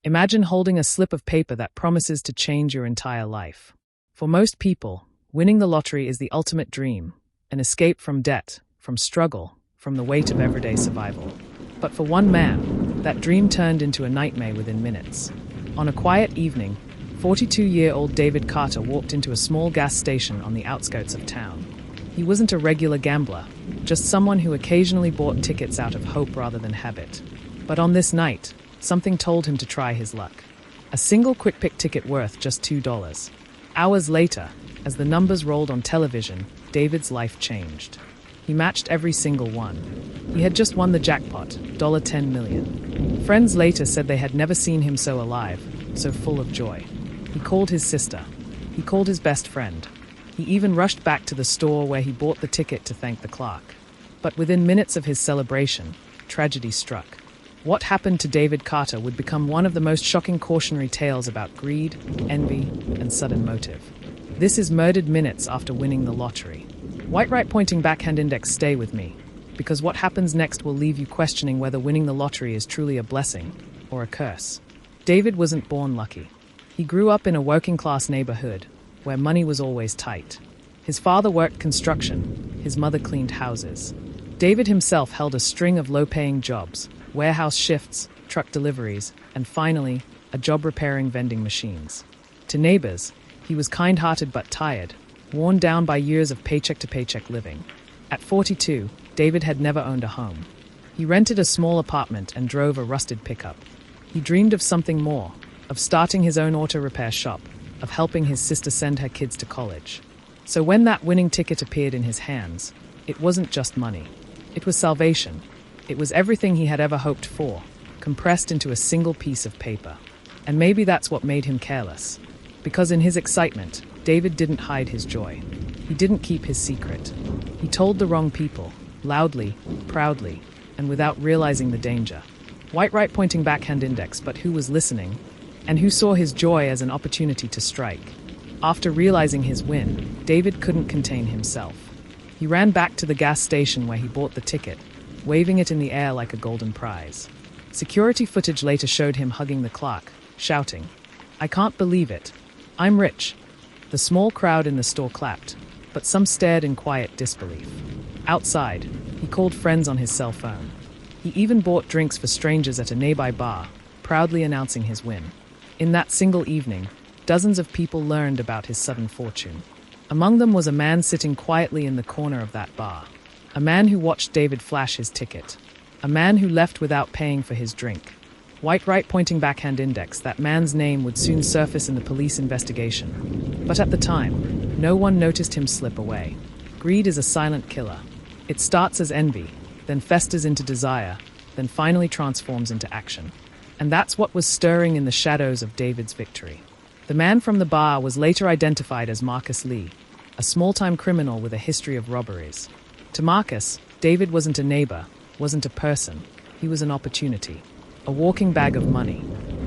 Imagine holding a slip of paper that promises to change your entire life. For most people, winning the lottery is the ultimate dream, an escape from debt, from struggle, from the weight of everyday survival. But for one man, that dream turned into a nightmare within minutes. On a quiet evening, 42-year-old David Carter walked into a small gas station on the outskirts of town. He wasn't a regular gambler, just someone who occasionally bought tickets out of hope rather than habit. But on this night, something told him to try his luck. A single quick-pick ticket worth just $2. Hours later, as the numbers rolled on television, David's life changed. He matched every single one. He had just won the jackpot, $10 million. Friends later said they had never seen him so alive, so full of joy. He called his sister. He called his best friend. He even rushed back to the store where he bought the ticket to thank the clerk. But within minutes of his celebration, tragedy struck. What happened to David Carter would become one of the most shocking cautionary tales about greed, envy, and sudden motive. This is Murdered Minutes after winning the lottery. White right pointing backhand index, stay with me, because what happens next will leave you questioning whether winning the lottery is truly a blessing or a curse. David wasn't born lucky. He grew up in a working-class neighborhood where money was always tight. His father worked construction, his mother cleaned houses. David himself held a string of low-paying jobs, warehouse shifts, truck deliveries, and finally, a job repairing vending machines. To neighbors, he was kind-hearted but tired, worn down by years of paycheck-to-paycheck living. At 42, David had never owned a home. He rented a small apartment and drove a rusted pickup. He dreamed of something more, of starting his own auto repair shop, of helping his sister send her kids to college. So when that winning ticket appeared in his hands, it wasn't just money. It was salvation. It was everything he had ever hoped for, compressed into a single piece of paper. And maybe that's what made him careless. Because in his excitement, David didn't hide his joy. He didn't keep his secret. He told the wrong people, loudly, proudly, and without realizing the danger. White right pointing backhand index, but who was listening? And who saw his joy as an opportunity to strike? After realizing his win, David couldn't contain himself. He ran back to the gas station where he bought the ticket, waving it in the air like a golden prize. Security footage later showed him hugging the clerk, shouting, "I can't believe it. I'm rich." The small crowd in the store clapped, but some stared in quiet disbelief. Outside, he called friends on his cell phone. He even bought drinks for strangers at a nearby bar, proudly announcing his win. In that single evening, dozens of people learned about his sudden fortune. Among them was a man sitting quietly in the corner of that bar. A man who watched David flash his ticket. A man who left without paying for his drink. White right pointing backhand index, that man's name would soon surface in the police investigation. But at the time, no one noticed him slip away. Greed is a silent killer. It starts as envy, then festers into desire, then finally transforms into action. And that's what was stirring in the shadows of David's victory. The man from the bar was later identified as Marcus Lee, a small-time criminal with a history of robberies. To Marcus, David wasn't a neighbor, wasn't a person. He was an opportunity, a walking bag of money.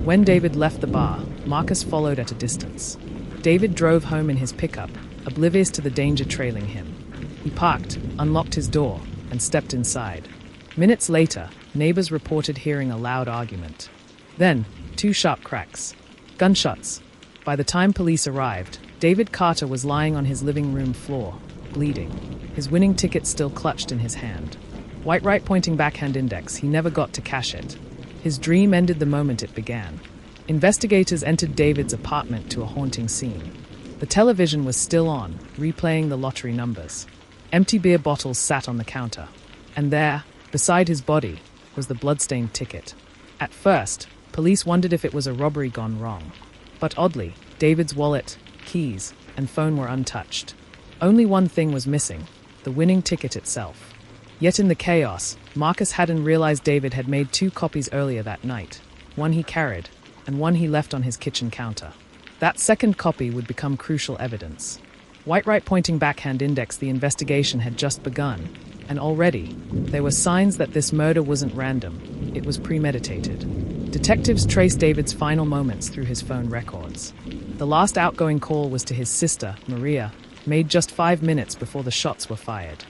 When David left the bar, Marcus followed at a distance. David drove home in his pickup, oblivious to the danger trailing him. He parked, unlocked his door, and stepped inside. Minutes later, neighbors reported hearing a loud argument. Then, 2 sharp cracks. Gunshots. By the time police arrived, David Carter was lying on his living room floor, bleeding, his winning ticket still clutched in his hand. White right pointing backhand index, he never got to cash it. His dream ended the moment it began. Investigators entered David's apartment to a haunting scene. The television was still on, replaying the lottery numbers. Empty beer bottles sat on the counter. And there, beside his body, was the blood-stained ticket. At first, police wondered if it was a robbery gone wrong. But oddly, David's wallet, keys, and phone were untouched. Only one thing was missing, the winning ticket itself. Yet in the chaos, Marcus hadn't realized David had made 2 copies earlier that night. One he carried, and one he left on his kitchen counter. That second copy would become crucial evidence. White right pointing backhand index, the investigation had just begun, and already, there were signs that this murder wasn't random, it was premeditated. Detectives traced David's final moments through his phone records. The last outgoing call was to his sister, Maria, made just 5 minutes before the shots were fired.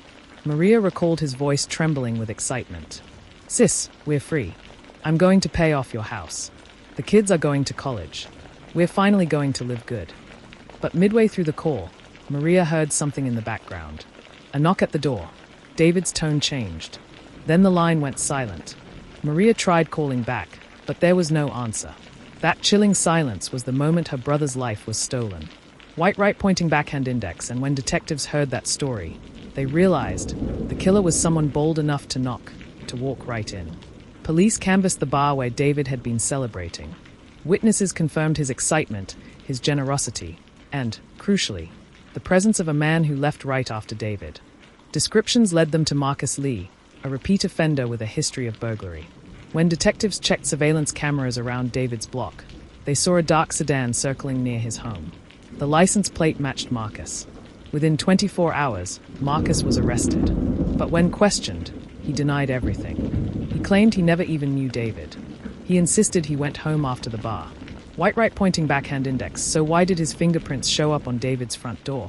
Maria recalled his voice trembling with excitement. "Sis, we're free. I'm going to pay off your house." The kids are going to college. We're finally going to live good. But midway through the call, Maria heard something in the background. A knock at the door. David's tone changed. Then the line went silent. Maria tried calling back, but there was no answer. That chilling silence was the moment her brother's life was stolen. White right pointing backhand index, and when detectives heard that story, they realized the killer was someone bold enough to knock, to walk right in. Police canvassed the bar where David had been celebrating. Witnesses confirmed his excitement, his generosity, and, crucially, the presence of a man who left right after David. Descriptions led them to Marcus Lee, a repeat offender with a history of burglary. When detectives checked surveillance cameras around David's block, they saw a dark sedan circling near his home. The license plate matched Marcus. Within 24 hours, Marcus was arrested. But when questioned, he denied everything. He claimed he never even knew David. He insisted he went home after the bar. White right pointing backhand index, so why did his fingerprints show up on David's front door?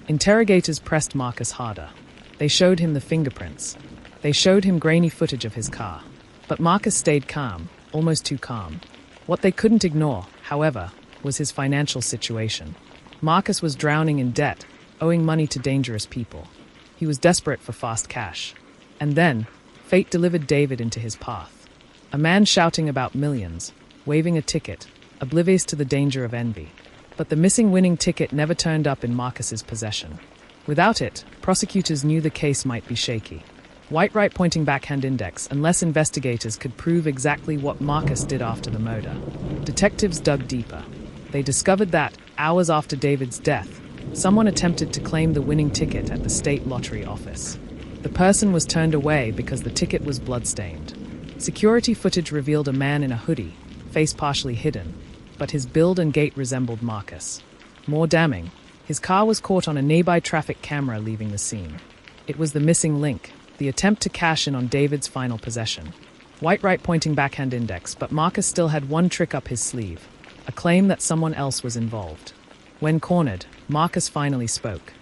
Interrogators pressed Marcus harder. They showed him the fingerprints. They showed him grainy footage of his car. But Marcus stayed calm, almost too calm. What they couldn't ignore, however, was his financial situation. Marcus was drowning in debt, owing money to dangerous people. He was desperate for fast cash. And then, fate delivered David into his path. A man shouting about millions, waving a ticket, oblivious to the danger of envy. But the missing winning ticket never turned up in Marcus's possession. Without it, prosecutors knew the case might be shaky. White right pointing backhand index, unless investigators could prove exactly what Marcus did after the murder. Detectives dug deeper. They discovered that, hours after David's death, someone attempted to claim the winning ticket at the state lottery office. The person was turned away because the ticket was bloodstained. Security footage revealed a man in a hoodie, face partially hidden, but his build and gait resembled Marcus. More damning, his car was caught on a nearby traffic camera leaving the scene. It was the missing link, the attempt to cash in on David's final possession. White right pointing backhand index, but Marcus still had one trick up his sleeve, a claim that someone else was involved. When cornered, Marcus finally spoke.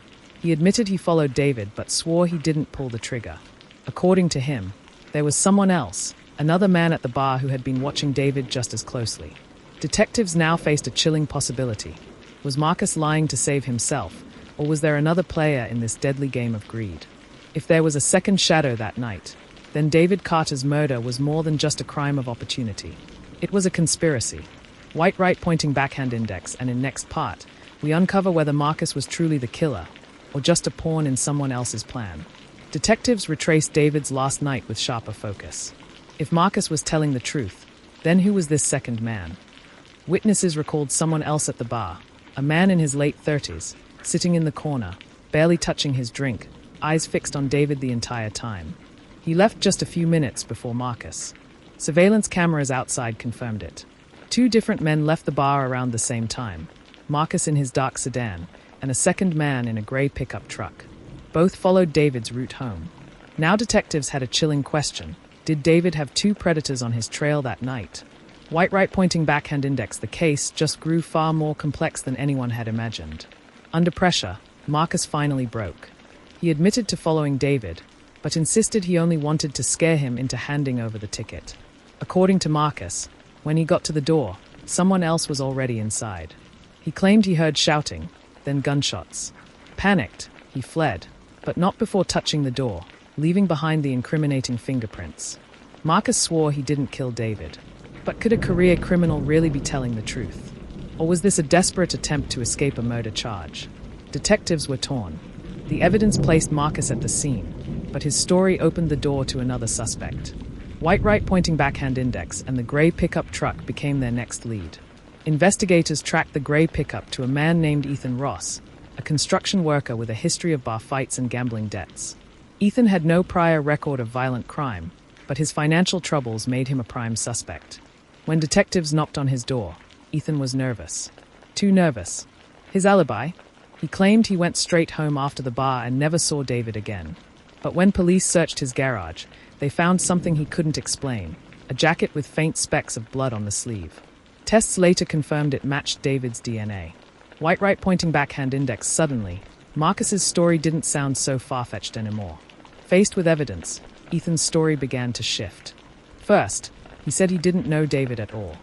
He admitted he followed David but swore he didn't pull the trigger. According to him, there was someone else, another man at the bar who had been watching David just as closely. Detectives now faced a chilling possibility. Was Marcus lying to save himself, or was there another player in this deadly game of greed? If there was a second shadow that night, then David Carter's murder was more than just a crime of opportunity. It was a conspiracy. White right pointing backhand index, and in next part, we uncover whether Marcus was truly the killer, or just a pawn in someone else's plan. Detectives retraced David's last night with sharper focus. If Marcus was telling the truth, then who was this second man? Witnesses recalled someone else at the bar, a man in his late 30s, sitting in the corner, barely touching his drink, eyes fixed on David the entire time. He left just a few minutes before Marcus. Surveillance cameras outside confirmed it. Two different men left the bar around the same time, Marcus in his dark sedan, and a second man in a grey pickup truck. Both followed David's route home. Now detectives had a chilling question. Did David have two predators on his trail that night? White right pointing backhand index, the case just grew far more complex than anyone had imagined. Under pressure, Marcus finally broke. He admitted to following David, but insisted he only wanted to scare him into handing over the ticket. According to Marcus, when he got to the door, someone else was already inside. He claimed he heard shouting, then gunshots. Panicked, he fled, but not before touching the door, leaving behind the incriminating fingerprints. Marcus swore he didn't kill David. But could a career criminal really be telling the truth? Or was this a desperate attempt to escape a murder charge? Detectives were torn. The evidence placed Marcus at the scene, but his story opened the door to another suspect. White right pointing backhand index and the grey pickup truck became their next lead. Investigators tracked the grey pickup to a man named Ethan Ross, a construction worker with a history of bar fights and gambling debts. Ethan had no prior record of violent crime, but his financial troubles made him a prime suspect. When detectives knocked on his door, Ethan was nervous. Too nervous. His alibi? He claimed he went straight home after the bar and never saw David again. But when police searched his garage, they found something he couldn't explain, a jacket with faint specks of blood on the sleeve. Tests later confirmed it matched David's DNA. White right pointing backhand index. Suddenly, Marcus's story didn't sound so far-fetched anymore. Faced with evidence, Ethan's story began to shift. First, he said he didn't know David at all.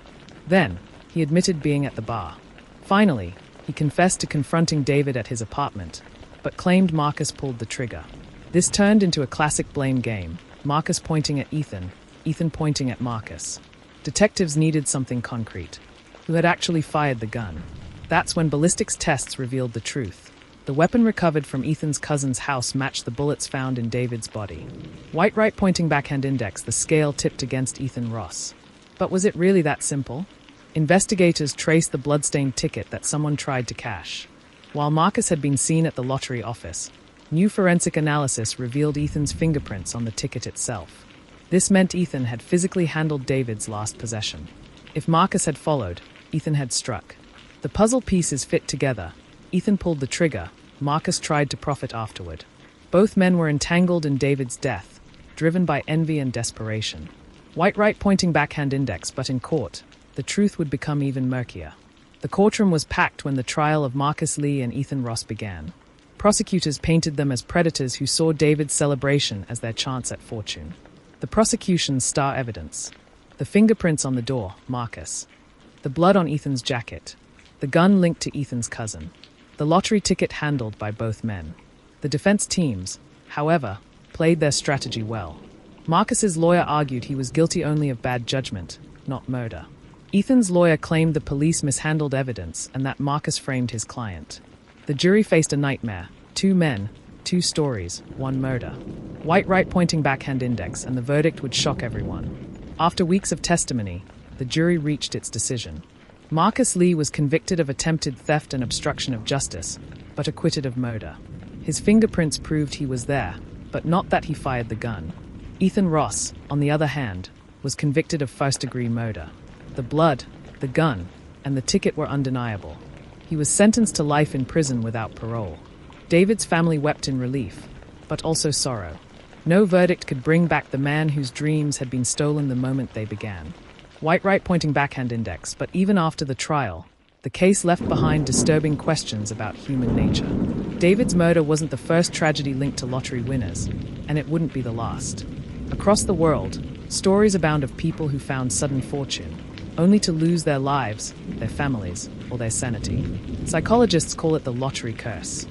Then, he admitted being at the bar. Finally, he confessed to confronting David at his apartment, but claimed Marcus pulled the trigger. This turned into a classic blame game, Marcus pointing at Ethan, Ethan pointing at Marcus. Detectives needed something concrete. Who had actually fired the gun? That's when ballistics tests revealed the truth. The weapon recovered from Ethan's cousin's house matched the bullets found in David's body. White right pointing backhand index, the scale tipped against Ethan Ross. But was it really that simple? Investigators traced the bloodstained ticket that someone tried to cash. While Marcus had been seen at the lottery office, new forensic analysis revealed Ethan's fingerprints on the ticket itself. This meant Ethan had physically handled David's last possession. If Marcus had followed, Ethan had struck. The puzzle pieces fit together. Ethan pulled the trigger. Marcus tried to profit afterward. Both men were entangled in David's death, driven by envy and desperation. White right pointing backhand index, but in court, the truth would become even murkier. The courtroom was packed when the trial of Marcus Lee and Ethan Ross began. Prosecutors painted them as predators who saw David's celebration as their chance at fortune. The prosecution's star evidence: the fingerprints on the door, Marcus; the blood on Ethan's jacket; the gun linked to Ethan's cousin; the lottery ticket handled by both men. The defense teams, however, played their strategy well. Marcus's lawyer argued he was guilty only of bad judgment, not murder. Ethan's lawyer claimed the police mishandled evidence and that Marcus framed his client. The jury faced a nightmare: 2 men, 2 stories, 1 murder. White right pointing backhand index, and the verdict would shock everyone. After weeks of testimony, the jury reached its decision. Marcus Lee was convicted of attempted theft and obstruction of justice, but acquitted of murder. His fingerprints proved he was there, but not that he fired the gun. Ethan Ross, on the other hand, was convicted of first-degree murder. The blood, the gun, and the ticket were undeniable. He was sentenced to life in prison without parole. David's family wept in relief, but also sorrow. No verdict could bring back the man whose dreams had been stolen the moment they began. White right pointing backhand index, but even after the trial, the case left behind disturbing questions about human nature. David's murder wasn't the first tragedy linked to lottery winners, and it wouldn't be the last. Across the world, stories abound of people who found sudden fortune, only to lose their lives, their families, or their sanity. Psychologists call it the lottery curse.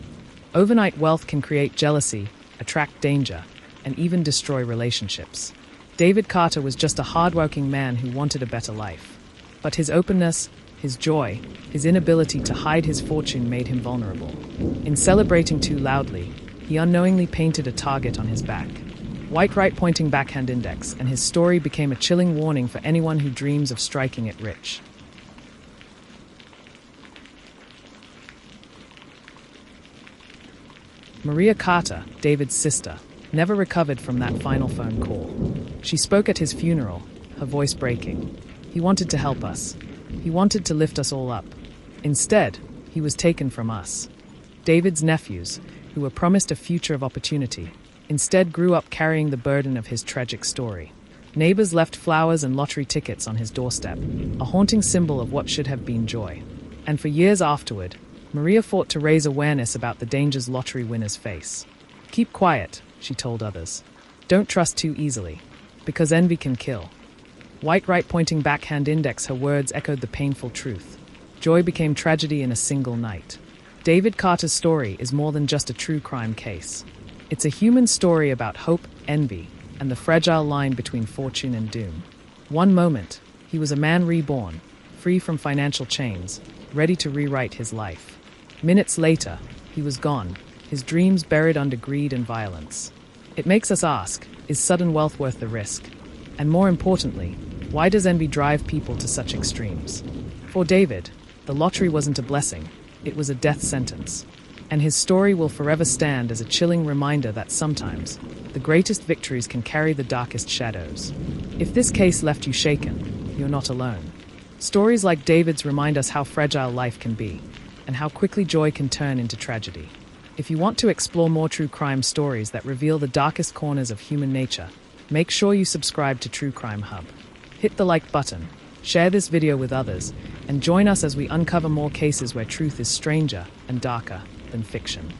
Overnight wealth can create jealousy, attract danger, and even destroy relationships. David Carter was just a hardworking man who wanted a better life. But his openness, his joy, his inability to hide his fortune made him vulnerable. In celebrating too loudly, he unknowingly painted a target on his back. White right pointing backhand index, and his story became a chilling warning for anyone who dreams of striking it rich. Maria Carter, David's sister, never recovered from that final phone call. She spoke at his funeral, her voice breaking. He wanted to help us. He wanted to lift us all up. Instead, he was taken from us. David's nephews, who were promised a future of opportunity, instead grew up carrying the burden of his tragic story. Neighbors left flowers and lottery tickets on his doorstep, a haunting symbol of what should have been joy. And for years afterward, Maria fought to raise awareness about the dangers lottery winners face. "Keep quiet," she told others. "Don't trust too easily, because envy can kill." White right pointing backhand index, her words echoed the painful truth. Joy became tragedy in a single night. David Carter's story is more than just a true crime case. It's a human story about hope, envy, and the fragile line between fortune and doom. One moment, he was a man reborn, free from financial chains, ready to rewrite his life. Minutes later, he was gone, his dreams buried under greed and violence. It makes us ask, is sudden wealth worth the risk? And more importantly, why does envy drive people to such extremes? For David, the lottery wasn't a blessing, it was a death sentence. And his story will forever stand as a chilling reminder that sometimes, the greatest victories can carry the darkest shadows. If this case left you shaken, you're not alone. Stories like David's remind us how fragile life can be, and how quickly joy can turn into tragedy. If you want to explore more true crime stories that reveal the darkest corners of human nature, make sure you subscribe to True Crime Hub. Hit the like button, share this video with others, and join us as we uncover more cases where truth is stranger and darker than fiction.